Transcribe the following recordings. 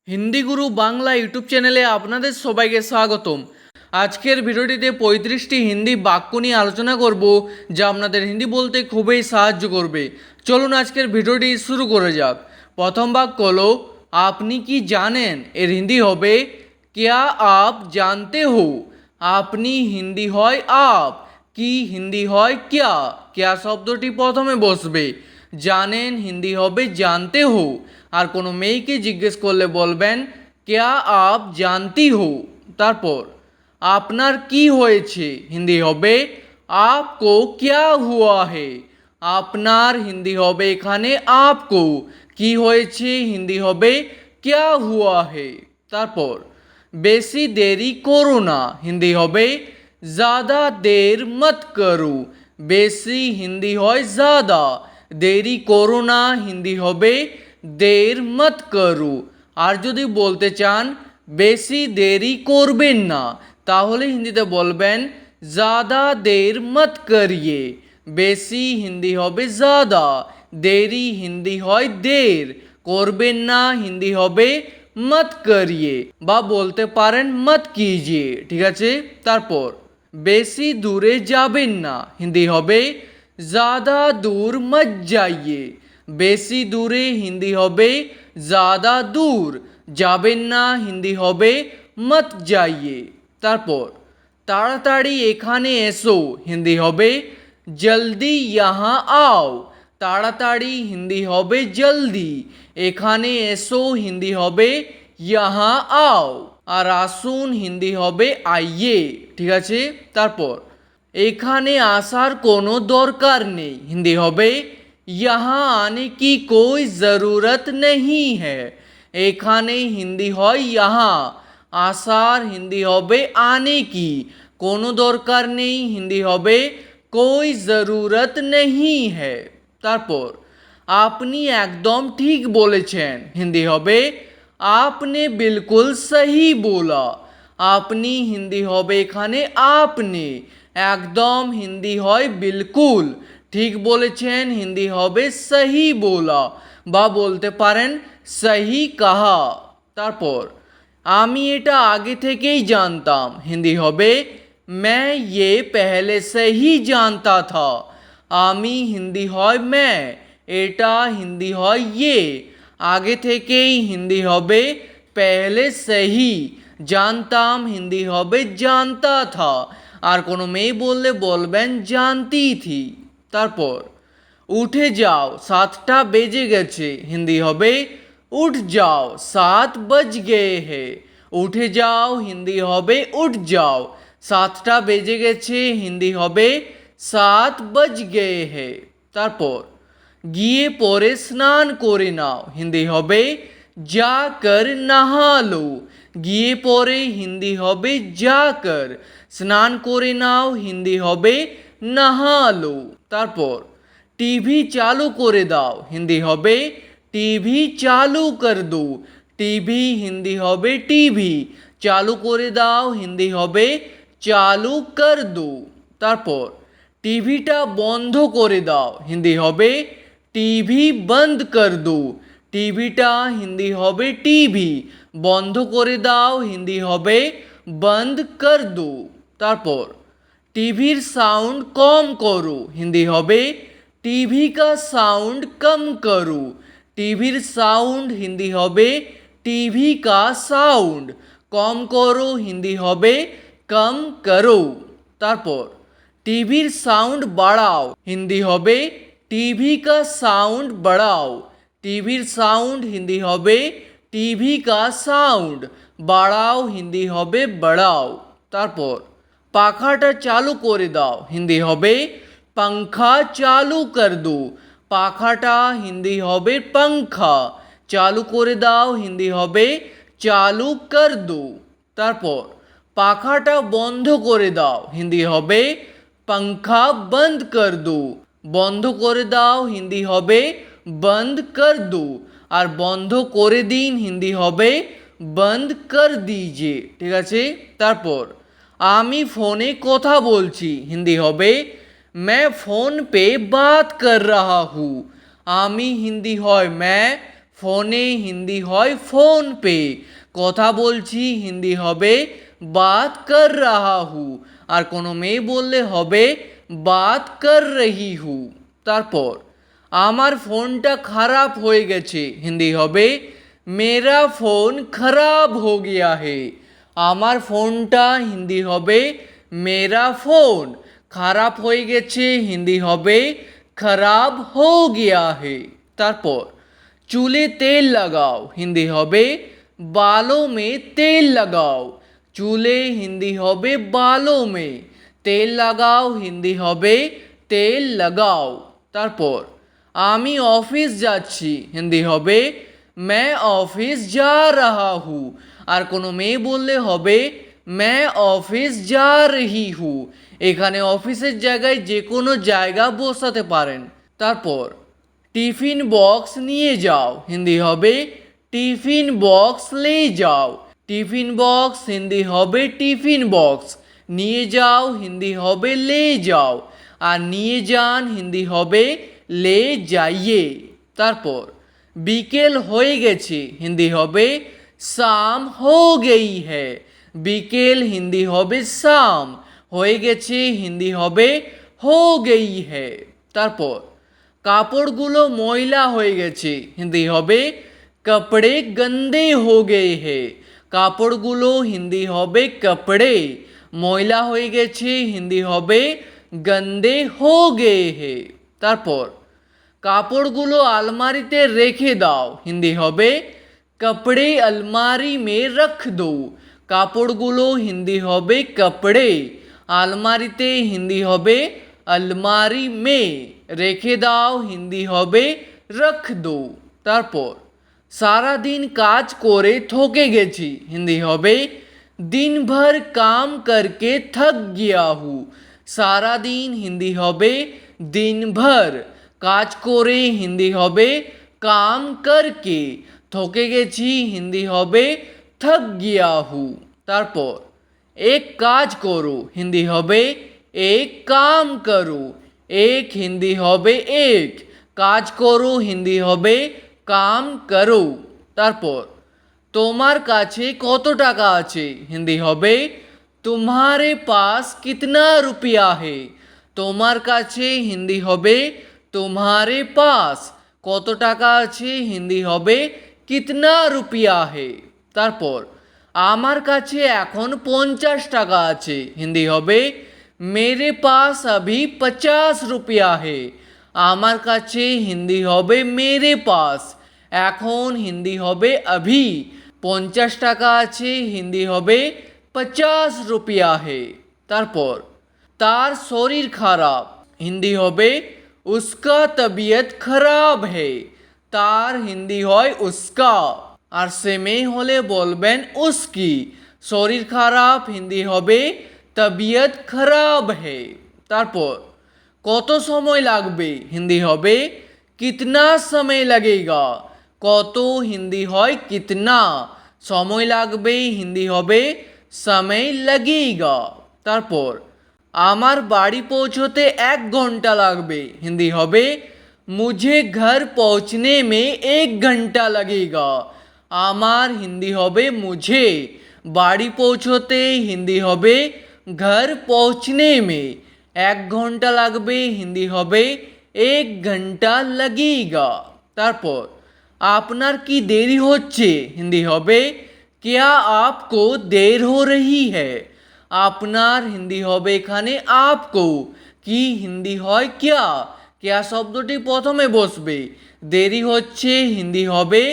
হিন্দি গুরু Bangla YouTube চ্যানেলে আপনাদের সবাইকে স্বাগতম। আজকের ভিডিওটিতে 35টি হিন্দি বাক্য নিয়ে আলোচনা করব, যা আপনাদের হিন্দি বলতে খুবই সাহায্য করবে। চলুন আজকের ভিডিওটি শুরু করে যাক। প্রথম বাক্য হলো আপনি কি জানেন, এর হিন্দি হবে क्या आप जानते हो। আপনি হিন্দি হয় আপ, কি হিন্দি হয় क्या। क्या শব্দটি প্রথমে বসবে, জানেন হিন্দি হবে জানতে হো। আর কোনো মেয়েকে জিজ্ঞেস করলে বলবেন क्या आप जानती हो। তারপর আপনার কি হয়েছে, হিন্দি হবে आपको क्या हुआ है। আপনার হিন্দি হবে এখানে आपको, কি হয়েছে হিন্দি হবে क्या हुआ है। তারপর বেশি দেরি করো না, হিন্দি হবে ज़्यादा देर मत करो। বেশি হিন্দি হয় ज़्यादा, দেরি করো না হিন্দি হবে দের মত করু। আর যদি বলতে চান বেশি দেরি করবেন না, তাহলে হিন্দিতে বলবেন ज़्यादा देर मत करिए। বেশি হিন্দি হবে ज़्यादा, দেরি হিন্দি হয় দের, করবেন না হিন্দি হবে মত করিয়ে, বা বলতে পারেন মত কিজিয়ে। ঠিক আছে। তারপর বেশি দূরে যাবেন না, হিন্দি হবে ज़्यादा दूर मत जाइए। বেশি দূরে হিন্দি হবে ज़्यादा दूर, যাবেন না হিন্দি হবে মত যাইয়ে। তারপর তাড়াতাড়ি এখানে এসো, হিন্দি হবে জলদি यहाँ आओ। তাড়াতাড়ি হিন্দি হবে জলদি, এখানে এসো হিন্দি হবে यहाँ आओ। আর আসুন হিন্দি হবে আইয়ে। ঠিক আছে। তারপর এখানে আসার কোনো দরকার নেই, হিন্দি হবে यहाँ आने की कोई ज़रूरत नहीं है। এখানে হিন্দি হয় यहाँ, আসার হিন্দি হবে आने की, কোনো দরকার নেই হিন্দি হবে कोई ज़रूरत नहीं है। তারপর আপনি একদম ঠিক বলেছেন, হিন্দি হবে आपने बिल्कुल सही बोला। আপনি হিন্দি হবে এখানে आपने, একদম হিন্দি হয় বিলকুল, ঠিক বলেছেন হিন্দি হবে সহি बोला, বা বলতে পারেন সহি কাহা। তারপর আমি এটা আগে থেকেই জানতাম, হিন্দি হবে मैं ये पहले से ही जानता था। আমি হিন্দি হয় मैं, এটা হিন্দি হয় ये, আগে থেকেই হিন্দি হবে पहले से ही, জানতাম হিন্দি হবে जानता था। আর কোনো মেয়ে বললে বলবেন জানতি থি। তারপর উঠে যাও 7টা বেজে গেছে, হিন্দি হবে উঠ যাও 7 बज गए हैं। উঠে যাও হিন্দি হবে উঠ যাও, 7টা বেজে গেছে হিন্দি হবে 7 बज गए हैं। তারপর গিয়ে পরে স্নান করে নাও, হিন্দি হবে जाकर नहा लो। গিয়ে পরে হিন্দি হবে जाकर, স্নান করে নাও হিন্দি হবে नहा लो। তারপর টিভি চালু করে দাও, হিন্দি হবে টিভি চালু কর দো। টিভি হিন্দি হবে টিভি, চালু করে দাও হিন্দি হবে চালু কর দো। তারপর টিভিটা বন্ধ করে দাও, হিন্দি হবে টিভি বন্ধ কর দো। টিভিটা হিন্দি হবে টিভি, বন্ধ করে দাও হিন্দি হবে বন্ধ কর দো। তারপর টিভির সাউন্ড কম করো, হিন্দি হবে টিভি কা সাউন্ড কম করো। টিভির সাউন্ড হিন্দি হবে টিভি কা সাউন্ড, কম করো হিন্দি হবে কম করো। তারপর টিভির সাউন্ড বাড়াও, হিন্দি হবে টিভি কা সাউন্ড বাড়াও। টিভির সাউন্ড হিন্দি হবে টিভি কা সাউন্ড, বাড়াও হিন্দি হবে বাড়াও। তারপর পাখাটা চালু করে দাও, হিন্দি হবে पंखा চালু কর দো। পাখাটা হিন্দি হবে पंखा, চালু করে দাও হিন্দি হবে চালু কর দো। তারপর পাখাটা বন্ধ করে দাও, হিন্দি হবে पंखा बंद कर दो। বন্ধ করে দাও হিন্দি হবে বন্ধ কর দো। আর বন্ধ করে দিন হিন্দি হবে বন্ধ কর দিজিয়ে। ঠিক আছে। তারপর আমি ফোনে কথা বলছি, হিন্দি হবে मैं फ़ोन पे बात कर रहा हूँ। আমি হিন্দি হয় मैं, ফোনে হিন্দি হয় ফোন পে, কথা বলছি হিন্দি হবে বাত কর রাহা হু, আর কোনো মেয়ে বললে হবে বাত কর রহি হু। তারপর আমার ফোনটা খারাপ হয়ে গেছে, হিন্দি হবে মেরা ফোন খারাপ হো গিয়া হে। আমার ফোনটা হিন্দি হবে মেরা ফোন, খারাপ হয়ে গেছে হিন্দি হবে খারাপ হো গিয়া হে। তারপর চুলে তেল লাগাও, হিন্দি হবে বাलों में तेल लगाओ, চুলে হিন্দি হবে বাलों में, তেল লাগাও হিন্দি হবে তেল লাগাও। তারপর আমি অফিস যাচ্ছি, হিন্দি হবে मैं ऑफिस जा रहा हूँ, আর কোনো মেয়ে বললে হবে मैं ऑफिस जा रही हूँ। এখানে অফিসের জায়গায় যে কোনো জায়গা বসাতে পারেন। তারপর টিফিন বক্স নিয়ে যাও, হিন্দি হবে টিফিন বক্স লে যাও, টিফিন বক্স হিন্দি হবে টিফিন বক্স, নিয়ে যাও হিন্দি হবে লে যাও, আর নিয়ে যান হিন্দি হবে লে যাইয়ে। তারপর বিকেল হয়ে গেছে, হিন্দি হবে শাম হো গেই হ্যায়, বিকেল হিন্দি হবে শাম, হয়ে গেছে হিন্দি হবে হো গেই হ্যায়। তারপর কাপড়গুলো ময়লা হয়ে গেছে, হিন্দি হবে কপড়ে গন্দে হো গে হে, কাপড়গুলো হিন্দি হবে কপড়ে, ময়লা হয়ে গেছে হিন্দি হবে গন্দে হো গে হে। তারপর কাপড়গুলো আলমারিতে রেখে দাও, হিন্দি হবে কপড়ে আলমারি মে রখ দো, কাপড়গুলো হিন্দি হবে কপড়ে, আলমারিতে হিন্দি হবে আলমারি মে, রেখে দাও হিন্দি হবে রখ দো। তারপর সারাদিন কাজ করে থকে গেছি, হিন্দি হবে दिन भर काम करके थक गया हूँ, সারাদিন হিন্দি হবে দিন ভর, কাজ করে হিন্দি হবে কাম করকে, থকে গেছি হিন্দি হবে থক গিয়া হু। তারপর এক কাজ করো, হিন্দি হবে এক কাম করো, এক হিন্দি হবে এক, কাজ করো হিন্দি হবে কাম করো। তারপর তোমার কাছে কত টাকা আছে, হিন্দি হবে तुम्हारे पास कितना रुपया है, তোমার কাছে হিন্দি হবে तुम्हारे पास, কত টাকা আছে হিন্দি হবে কিতনা রুপিয়া হে। তারপর আমার কাছে এখন 50 টাকা আছে, হিন্দি হবে मेरे पास अभी 50 रुपया है, আমার কাছে হিন্দি হবে मेरे पास, এখন হিন্দি হবে अभी, 50 টাকা আছে হিন্দি হবে 50 রুপিয়া হে। তারপর তার শরীর খারাপ, হিন্দি হবে উস্কা তবিয়ত খারাপ হে, তার হিন্দি হয় উস্কা, আর সে মেয়ে হলে বলবেন উস্কি, শরীর খারাপ হিন্দি হবে তবিয়ত খারাপ হে। তারপর কত সময় লাগবে, হিন্দি হবে কিতনা সময় লাগেগা, কত হিন্দি হয় কিতনা, সময় লাগবে হিন্দি হবে সময় লাগেগা। তারপর আমার বাড়ি পৌঁছতে 1 ঘন্টা লাগবে, হিন্দি হবে मुझे घर पहुंचने में 1 घंटा लगेगा, আমার হিন্দি হবে मुझे, বাড়ি পৌঁছতে হিন্দি হবে घर पहुंचने में, 1 ঘন্টা লাগবে হিন্দি হবে 1 ঘন্টা लगेगा। তারপর আপনার কি দেরি হচ্ছে, হিন্দি হবে क्या आपको देर हो रही है, আপনার হিন্দি হবে এখানে आपको, কি হিন্দি হয় क्या, क्या শব্দটি প্রথমে বসবে, দেরি হচ্ছে হিন্দি হবে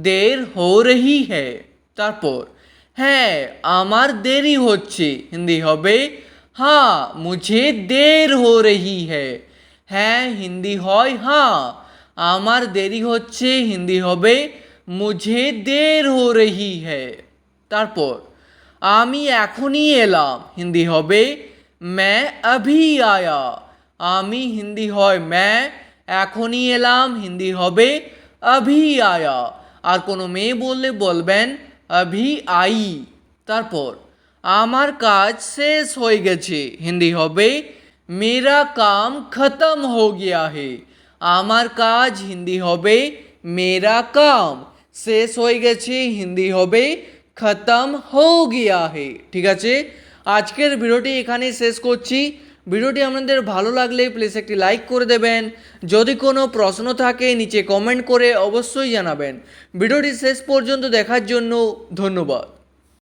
देर हो रही है। তারপর হ্যাঁ আমার দেরি হচ্ছে, হিন্দি হবে हाँ मुझे देर हो रही है, হ্যাঁ হিন্দি হয় हाँ, আমার দেরি হচ্ছে হিন্দি হবে मुझे देर हो रही है। তারপর আমি এখনই এলাম, হিন্দি হবে मैं अभी आया, আমি হিন্দি হয় मैं, এখনই এলাম হিন্দি হবে अभी आया, আর কোনো মেয়ে বললে বলবেন अभी आई। তারপর আমার কাজ শেষ হয়ে গেছে, হিন্দি হবে मेरा काम खत्म हो गया है, আমার কাজ হিন্দি হবে মেরা কাম। শেষ হয়ে গেছে, হিন্দি হবে খতম হো গিয়া হে। ঠিক আছে, আজকের ভিডিওটি এখানেই শেষ করছি। ভিডিওটি আপনাদের ভালো লাগলে প্লিজ একটি লাইক করে দেবেন। যদি কোনো প্রশ্ন থাকে নিচে কমেন্ট করে অবশ্যই জানাবেন। ভিডিওটি শেষ পর্যন্ত দেখার জন্য ধন্যবাদ।